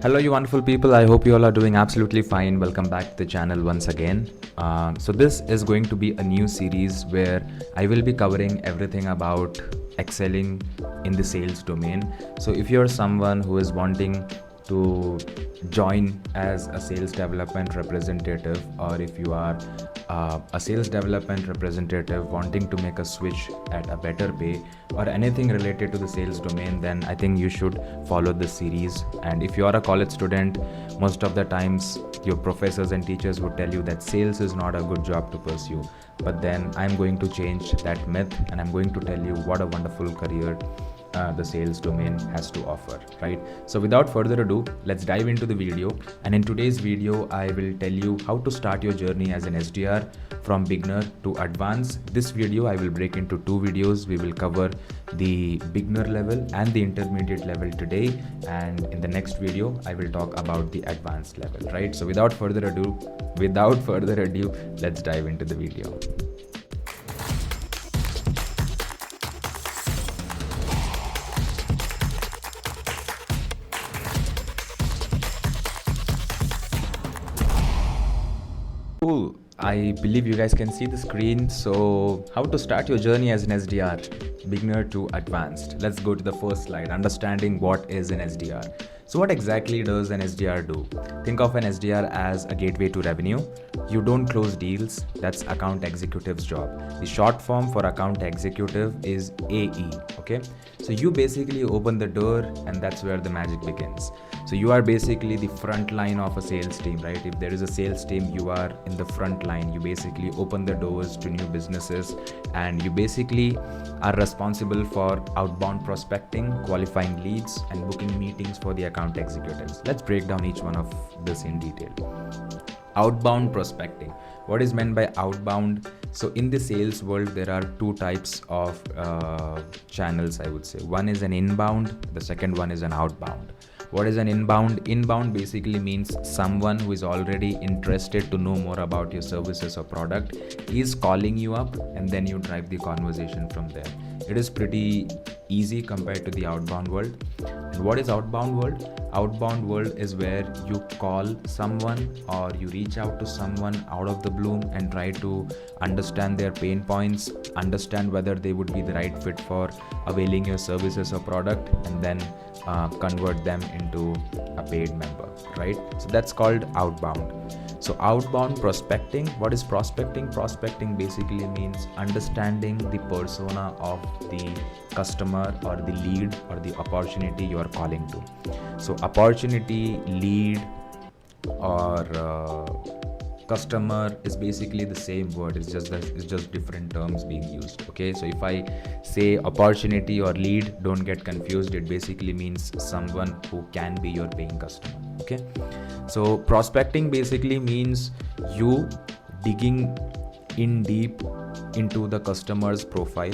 Hello, you wonderful people. I hope you all are doing absolutely fine. Welcome back to the channel once again. So this is going to be a new series where I will be covering everything about excelling in the sales domain. So if you're someone who is wanting to join as a sales development representative, or if you are a sales development representative wanting to make a switch at a better pay or anything related to the sales domain, then I think you should follow this series. And if you are a college student, most of the times your professors and teachers would tell you that sales is not a good job to pursue, but then I'm going to change that myth and I'm going to tell you what a wonderful career the sales domain has to offer, right? So without further ado, let's dive into the video. And in today's video, I will tell you how to start your journey as an SDR from beginner to advanced. This video I will break into two videos. We will cover the beginner level and the intermediate level today, and in the next video I will talk about the advanced level, right? So without further ado, let's dive into the video. Cool. I believe you guys can see the screen. So how to start your journey as an SDR, beginner to advanced. Let's go to the first slide, understanding what is an SDR. So what exactly does an SDR do? Think of an SDR as a gateway to revenue. You don't close deals, that's account executive's job. The short form for account executive is AE, okay? So you basically open the door and that's where the magic begins. So you are basically the front line of a sales team, right? If there is a sales team, you are in the front line. You basically open the doors to new businesses and you basically are responsible for outbound prospecting, qualifying leads, and booking meetings for the account executives. Let's break down each one of this in detail. Outbound prospecting. What is meant by outbound? So in the sales world, there are two types of channels, I would say. One is an inbound, the second one is an outbound. What is an inbound? Inbound basically means someone who is already interested to know more about your services or product is calling you up, and then you drive the conversation from there. It is pretty easy compared to the outbound world. And what is outbound world? Outbound world is where you call someone or you reach out to someone out of the blue and try to understand their pain points, understand whether they would be the right fit for availing your services or product, and then convert them into a paid member, right? So that's called outbound. So outbound prospecting. What is prospecting? Prospecting basically means understanding the persona of the customer or the lead or the opportunity you are calling to. So opportunity, lead, or customer is basically the same word. It's just different terms being used. Okay, so if I say opportunity or lead, don't get confused. It basically means someone who can be your paying customer. Okay, so prospecting basically means you digging in deep into the customer's profile,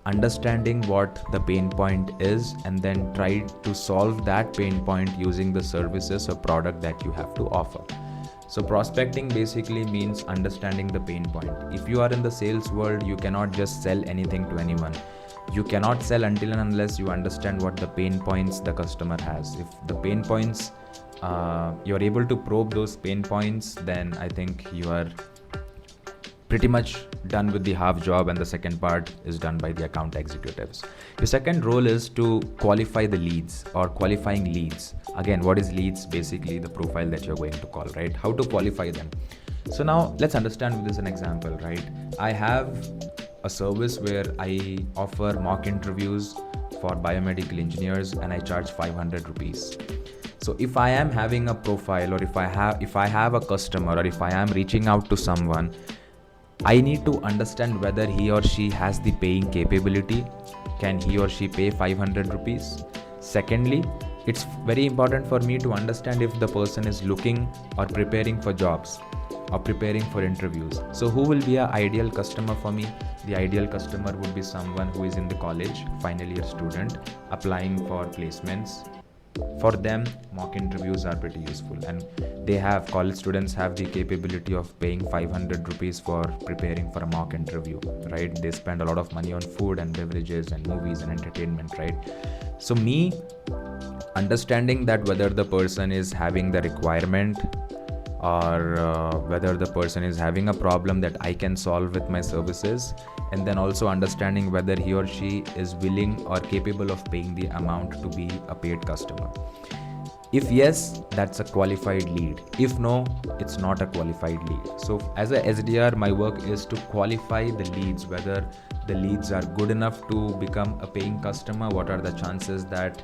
understanding what the pain point is, and then try to solve that pain point using the services or product that you have to offer. So prospecting basically means understanding the pain point. If you are in the sales world, you cannot just sell anything to anyone. You cannot sell until and unless you understand what the pain points the customer has. If the pain points, you're able to probe those pain points, then I think you are pretty much done with the half job, and the second part is done by the account executives. Your second role is to qualify the leads or qualifying leads. Again, what is leads? Basically the profile that you're going to call, right? How to qualify them. So now let's understand with this an example, right? I have a service where I offer mock interviews for biomedical engineers and I charge 500 rupees. So if I am having a profile, or if I have a customer, or if I am reaching out to someone, I need to understand whether he or she has the paying capability. Can he or she pay 500 rupees? Secondly, it's very important for me to understand if the person is looking or preparing for jobs or preparing for interviews. So who will be an ideal customer for me? The ideal customer would be someone who is in the college, final year student, applying for placements. For them, mock interviews are pretty useful, and college students have the capability of paying 500 rupees for preparing for a mock interview, right? They spend a lot of money on food and beverages and movies and entertainment, right? So me understanding that whether the person is having the requirement or whether the person is having a problem that I can solve with my services, and then also understanding whether he or she is willing or capable of paying the amount to be a paid customer. If yes, that's a qualified lead. If no, it's not a qualified lead. So as a SDR, my work is to qualify the leads, whether the leads are good enough to become a paying customer, what are the chances that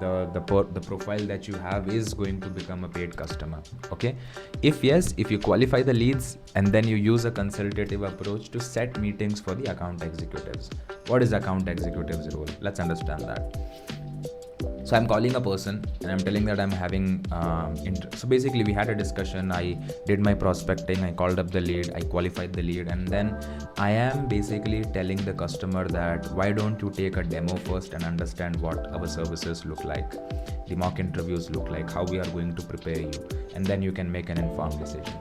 the profile that you have is going to become a paid customer. Okay, if yes, if you qualify the leads, and then you use a consultative approach to set meetings for the account executives. What is account executive's role? Let's understand that. So I'm calling a person and I'm telling that I'm having so basically we had a discussion. I did my prospecting, I called up the lead, I qualified the lead, and then I am basically telling the customer that why don't you take a demo first and understand what our services look like, the mock interviews look like, how we are going to prepare you, and then you can make an informed decision.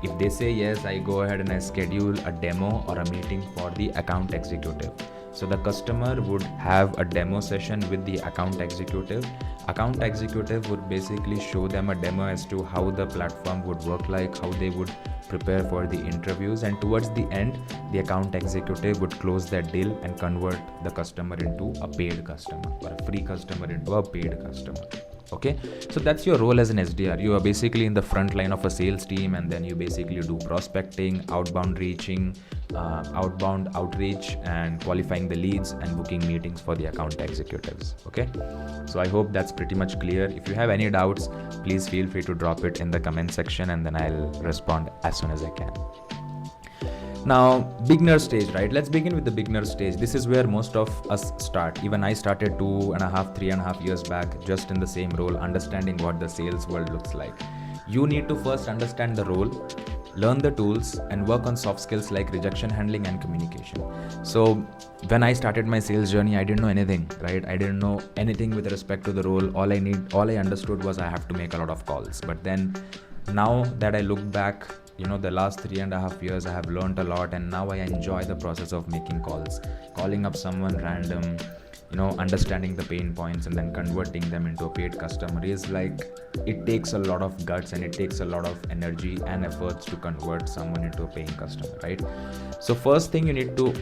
If they say yes, I go ahead and I schedule a demo or a meeting for the account executive. So the customer would have a demo session with the account executive. Account executive would basically show them a demo as to how the platform would work like, how they would prepare for the interviews, and towards the end, the account executive would close that deal and convert the customer into a paid customer, or a free customer into a paid customer. Okay, so that's your role as an SDR. You are basically in the front line of a sales team, and then you basically do prospecting, outbound reaching, outbound outreach, and qualifying the leads and booking meetings for the account executives. Okay, so I hope that's pretty much clear. If you have any doubts, please feel free to drop it in the comment section, and then I'll respond as soon as I can. Now, beginner stage, right? Let's begin with the beginner stage. This is where most of us start. Even I started 3.5 years back, just in the same role, understanding what the sales world looks like. You need to first understand the role, learn the tools, and work on soft skills like rejection handling and communication. So when I started my sales journey, I didn't know anything, right? I didn't know anything with respect to the role. All I understood was I have to make a lot of calls. But then now that I look back, the last 3.5 years, I have learned a lot, and now I enjoy the process of making calls, calling up someone random, understanding the pain points and then converting them into a paid customer is like, it takes a lot of guts and it takes a lot of energy and efforts to convert someone into a paying customer, right? So first thing you need to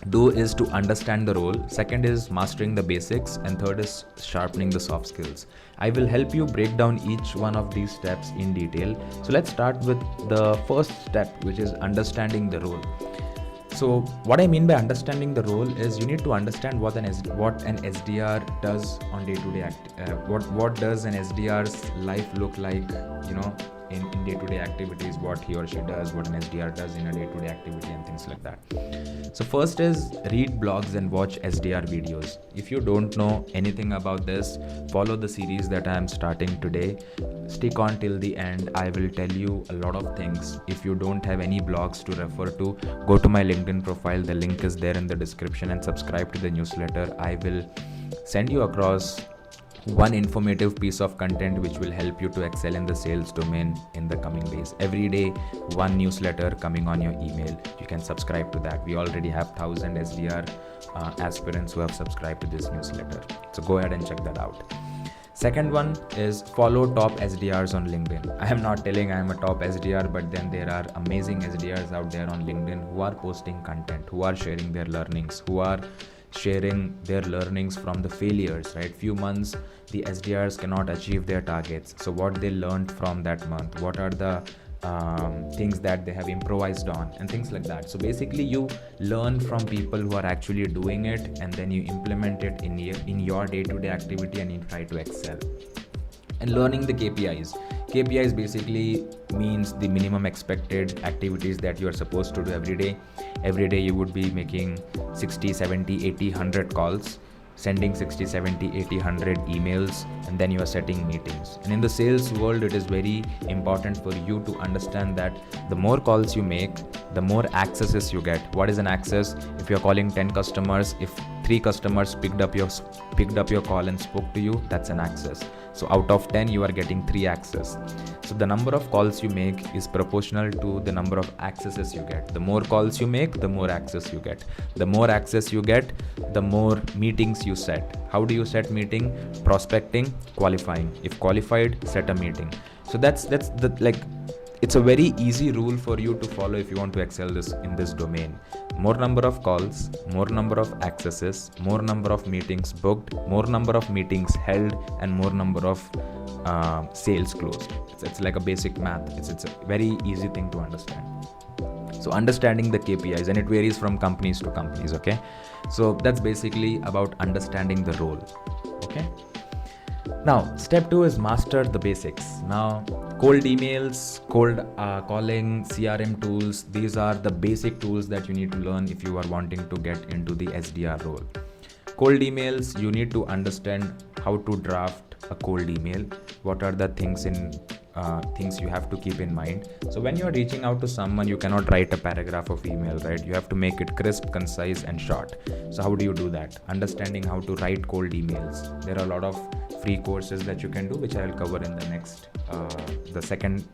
do is to understand the role. Second is mastering the basics, and third is sharpening the soft skills. I will help you break down each one of these steps in detail. So let's start with the first step, which is understanding the role. So what I mean by understanding the role is you need to understand what an SDR does on day-to-day what does an SDR's life look like, in day-to-day activities, what he or she does, what an SDR does in a day-to-day activity, and things like that. So first is read blogs and watch SDR videos. If you don't know anything about this, follow the series that I am starting today. Stick on till the end. I will tell you a lot of things. If you don't have any blogs to refer to, go to my LinkedIn profile. The link is there in the description, and subscribe to the newsletter. I will send you across one informative piece of content which will help you to excel in the sales domain in the coming days. Every day, one newsletter coming on your email. You can subscribe to that. We already have 1,000 SDR aspirants who have subscribed to this newsletter. So go ahead and check that out. Second one is follow top SDRs on LinkedIn. I am not telling I am a top SDR, but then there are amazing SDRs out there on LinkedIn who are posting content, who are sharing their learnings, who are sharing their learnings from the failures, right? Few months the SDRs cannot achieve their targets. So what they learned from that month, what are the things that they have improvised on, and things like that. So basically you learn from people who are actually doing it, and then you implement it in your day-to-day activity, and you try to excel. And learning the KPIs basically means the minimum expected activities that you are supposed to do every day. You would be making 60, 70, 80, 100 calls, sending 60, 70, 80, 100 emails, and then you are setting meetings. And in the sales world, it is very important for you to understand that the more calls you make, the more accesses you get. What is an access? If you're calling 10 customers, if 3 customers picked up your call and spoke to you, that's an access. So out of 10 you are getting 3 access. So the number of calls you make is proportional to the number of accesses you get. The more calls you make, the more access you get. The more access you get, the more meetings you set. How do you set meeting? Prospecting, qualifying. If qualified, set a meeting. So that's the it's a very easy rule for you to follow if you want to excel in this domain. More number of calls, more number of accesses, more number of meetings booked, more number of meetings held, and more number of sales closed. It's like a basic math. It's a very easy thing to understand. So understanding the KPIs, and it varies from companies to companies, okay? So that's basically about understanding the role, okay? Now, step 2 is master the basics. Now, cold emails, cold calling, CRM tools, these are the basic tools that you need to learn if you are wanting to get into the SDR role. Cold emails, you need to understand how to draft a cold email. What are the things you have to keep in mind. So when you are reaching out to someone, you cannot write a paragraph of email, right? You have to make it crisp, concise, and short. So how do you do that? Understanding how to write cold emails. There are a lot of free courses that you can do, which I will cover in the second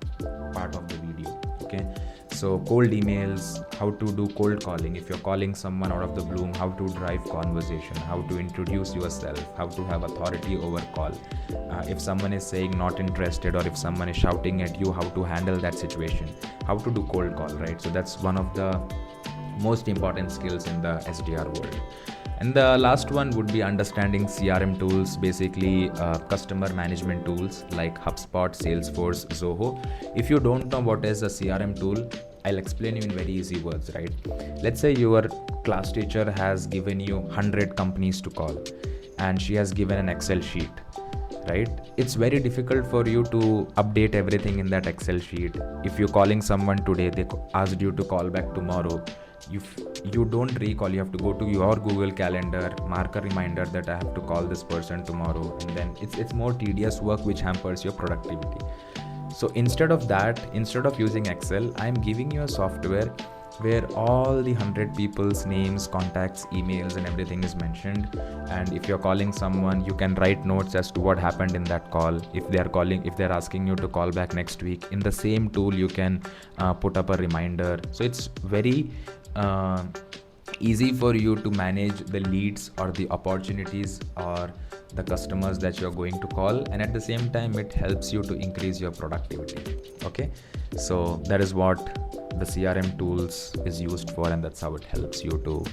part of the video, okay? So cold emails, how to do cold calling. If you're calling someone out of the blue, how to drive conversation, how to introduce yourself, how to have authority over call. If someone is saying not interested, or if someone is shouting at you, how to handle that situation, how to do cold call, right? So that's one of the most important skills in the SDR world. And the last one would be understanding CRM tools, basically customer management tools like HubSpot, Salesforce, Zoho. If you don't know what is a CRM tool, I'll explain you in very easy words, right? Let's say your class teacher has given you 100 companies to call, and she has given an Excel sheet, right? It's very difficult for you to update everything in that Excel sheet. If you're calling someone today, they asked you to call back tomorrow. You don't recall, you have to go to your Google Calendar, mark a reminder that I have to call this person tomorrow, and then it's more tedious work which hampers your productivity. So instead of using Excel, I'm giving you a software where all the 100 people's names, contacts, emails, and everything is mentioned. And if you're calling someone, you can write notes as to what happened in that call. If they're asking you to call back next week, in the same tool you can put up a reminder. So it's very easy for you to manage the leads or the opportunities or the customers that you're going to call, and at the same time it helps you to increase your productivity, okay? So that is what the CRM tools is used for, and that's how it helps you to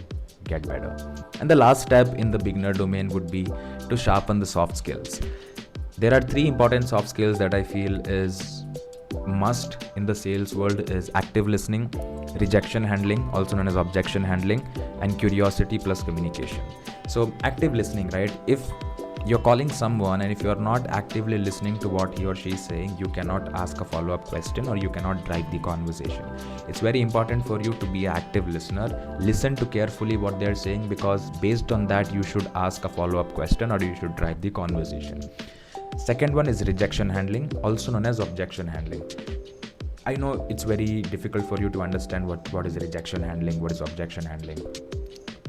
get better. And the last step in the beginner domain would be to sharpen the soft skills. There are 3 important soft skills that I feel is must in the sales world is active listening, rejection handling, also known as objection handling, and curiosity plus communication. So active listening, right? If you're calling someone and if you're not actively listening to what he or she is saying, you cannot ask a follow-up question or you cannot drive the conversation. It's very important for you to be an active listener. Listen to carefully what they're saying, because based on that you should ask a follow-up question or you should drive the conversation. Second one is rejection handling, also known as objection handling. I know it's very difficult for you to understand what is rejection handling, what is objection handling.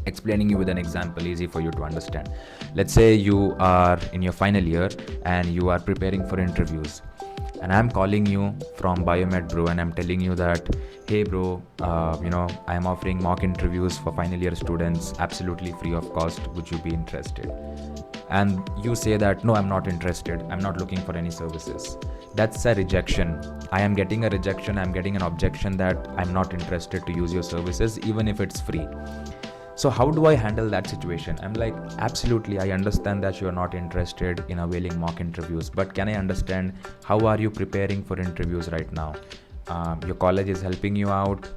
Explaining you with an example, easy for you to understand. Let's say you are in your final year and you are preparing for interviews, and I'm calling you from Biomed, bro, and I'm telling you that, hey bro, I'm offering mock interviews for final year students absolutely free of cost, would you be interested? And you say that, no, I'm not interested, I'm not looking for any services. That's a rejection. I am getting a rejection, I'm getting an objection that I'm not interested to use your services even if it's free. So how do I handle that situation? I'm like, absolutely, I understand that you're not interested in availing mock interviews, but can I understand how are you preparing for interviews right now? Your college is helping you out.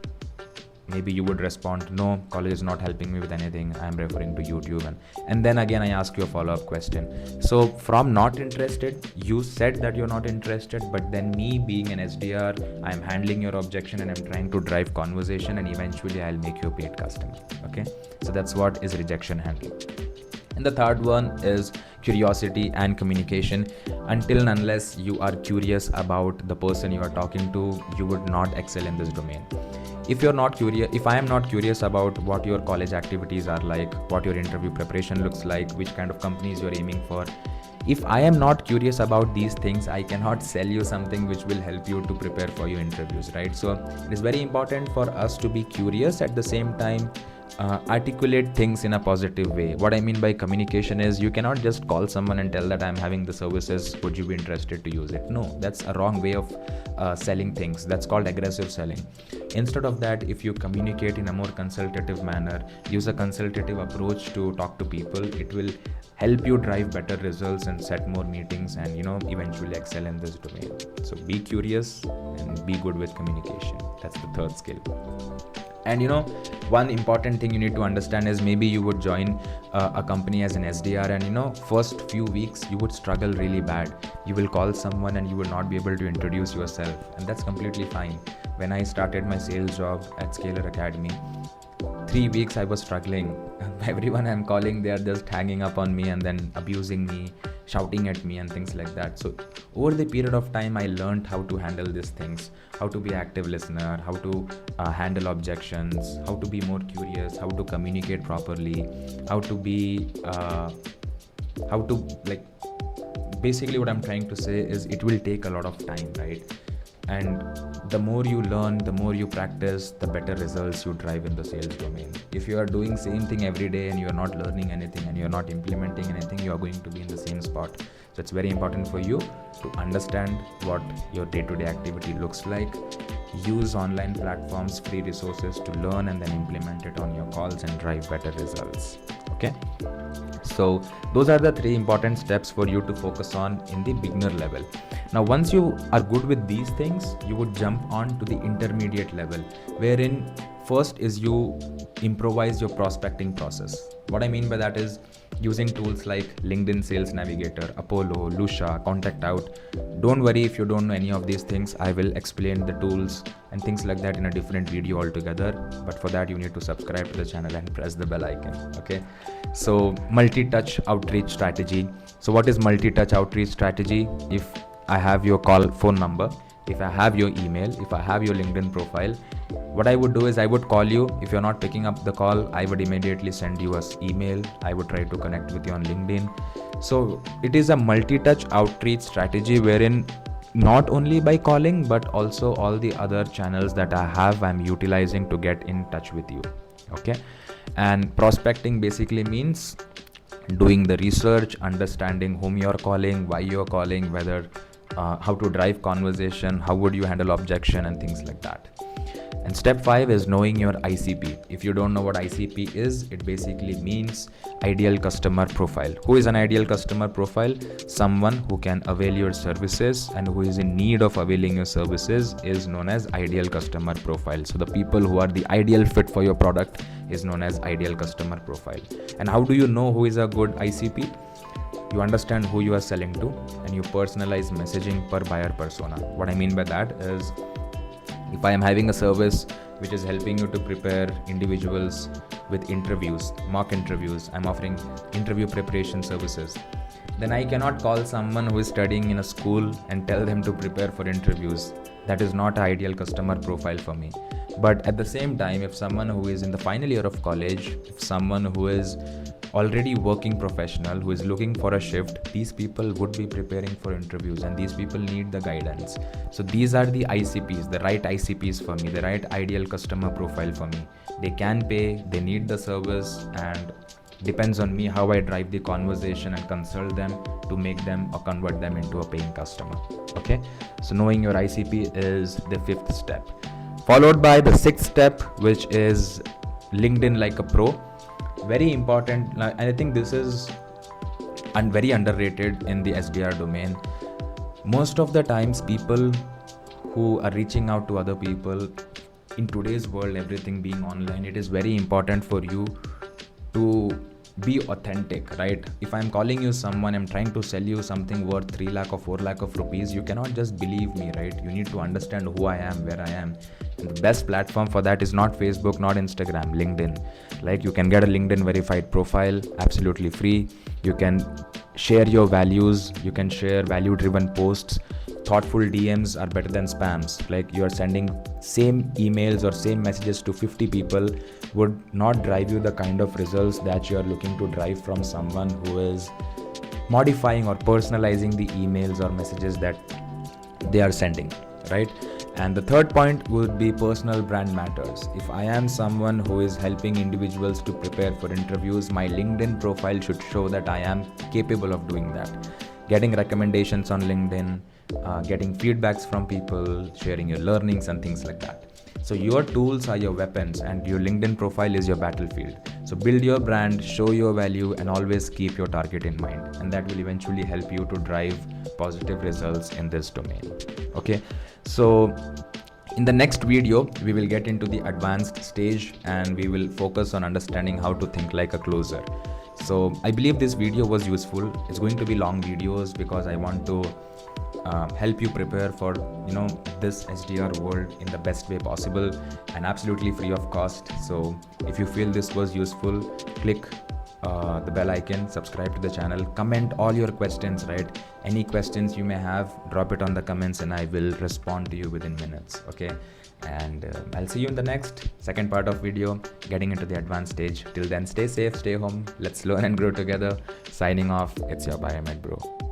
Maybe you would respond, no, college is not helping me with anything, I'm referring to YouTube. And then again, I ask you a follow-up question. So from not interested, you said that you're not interested, but then me being an SDR, I'm handling your objection and I'm trying to drive conversation, and eventually I'll make you a paid customer, okay? So that's what is rejection handling. And the third one is curiosity and communication. Until and unless you are curious about the person you are talking to, you would not excel in this domain. If I am not curious about what your college activities are like, what your interview preparation looks like, which kind of companies you're aiming for, if I am not curious about these things, I cannot sell you something which will help you to prepare for your interviews, right? So it is very important for us to be curious, at the same time articulate things in a positive way. What I mean by communication is, you cannot just call someone and tell that I'm having the services, would you be interested to use it? No, that's a wrong way of selling things. That's called aggressive selling. Instead of that, if you communicate in a more consultative manner, use a consultative approach to talk to people, it will help you drive better results and set more meetings, and eventually excel in this domain. So be curious and be good with communication. That's the third skill. And one important thing you need to understand is, maybe you would join a company as an SDR, and first few weeks you would struggle really bad. You will call someone and you will not be able to introduce yourself, and that's completely fine. When I started my sales job at Scalar Academy, 3 weeks I was struggling. Everyone I'm calling, they are just hanging up on me and then abusing me, shouting at me and things like that. So over the period of time, I learned how to handle these things, how to be active listener, how to handle objections, how to be more curious, how to communicate properly, basically what I'm trying to say is, it will take a lot of time, right? And the more you learn, the more you practice, the better results you drive in the sales domain. If you are doing same thing every day and you are not learning anything and you are not implementing anything, you are going to be in the same spot. So it's very important for you to understand what your day-to-day activity looks like. Use online platforms, free resources to learn, and then implement it on your calls and drive better results. Okay. So those are the 3 important steps for you to focus on in the beginner level. Now, once you are good with these things, you would jump on to the intermediate level, wherein first is you improvise your prospecting process. What I mean by that is, using tools like LinkedIn Sales Navigator, Apollo, Lucia, Contact Out. Don't worry if you don't know any of these things. I will explain the tools and things like that in a different video altogether. But for that, you need to subscribe to the channel and press the bell icon. Okay. So multi-touch outreach strategy. So what is multi-touch outreach strategy? If I have your phone number, if I have your email, if I have your LinkedIn profile, what I would do is, I would call you. If you're not picking up the call, I would immediately send you an email. I would try to connect with you on LinkedIn. So it is a multi-touch outreach strategy, wherein not only by calling, but also all the other channels that I have, I'm utilizing to get in touch with you. Okay. And prospecting basically means doing the research, understanding whom you're calling, why you're calling, whether how to drive conversation, how would you handle objection, and things like that. And step 5 is knowing your ICP. If you don't know what ICP is, it basically means ideal customer profile. Who is an ideal customer profile? Someone who can avail your services and who is in need of availing your services is known as ideal customer profile. So the people who are the ideal fit for your product is known as ideal customer profile. And how do you know who is a good ICP? You understand who you are selling to, and you personalize messaging per buyer persona. What I mean by that is, if I am having a service which is helping you to prepare individuals with interviews, mock interviews, I'm offering interview preparation services, then I cannot call someone who is studying in a school and tell them to prepare for interviews. That is not an ideal customer profile for me. But at the same time, if someone who is in the final year of college, if someone who is already working professional who is looking for a shift, these people would be preparing for interviews, and these people need the guidance. So these are the ICPs, the right ICPs for me, the right ideal customer profile for me. They can pay, they need the service, and depends on me how I drive the conversation and consult them to make them or convert them into a paying customer. Okay, so knowing your ICP is the 5th step, followed by the 6th step, which is LinkedIn like a pro. Very important, and I think this is very underrated in the SDR domain. Most of the times, people who are reaching out to other people in today's world, everything being online, it is very important for you to be authentic, right? If I'm calling you someone, I'm trying to sell you something worth 3 lakh or 4 lakh of rupees, you cannot just believe me, right? You need to understand who I am, where I am. And the best platform for that is not Facebook, not Instagram, LinkedIn. Like, you can get a LinkedIn verified profile absolutely free. You can share your values, you can share value driven posts. Thoughtful DMs are better than spams. Like, you are sending same emails or same messages to 50 people would not drive you the kind of results that you are looking to drive from someone who is modifying or personalizing the emails or messages that they are sending, right? And the third point would be personal brand matters. If I am someone who is helping individuals to prepare for interviews, my LinkedIn profile should show that I am capable of doing that. Getting recommendations on LinkedIn, getting feedbacks from people, sharing your learnings and things like that. So your tools are your weapons and your LinkedIn profile is your battlefield. So build your brand, show your value, and always keep your target in mind. And that will eventually help you to drive positive results in this domain. Okay, so in the next video, we will get into the advanced stage and we will focus on understanding how to think like a closer. So I believe this video was useful. It's going to be long videos because I want to help you prepare for this SDR world in the best way possible and absolutely free of cost. So if you feel this was useful, click the bell icon, subscribe to the channel, comment all your questions, right? Any questions you may have, drop it on the comments and I will respond to you within minutes. Okay, and I'll see you in the next second part of video, getting into the advanced stage. Till then, stay safe, stay home, let's learn and grow together. Signing off, it's your Biomed bro.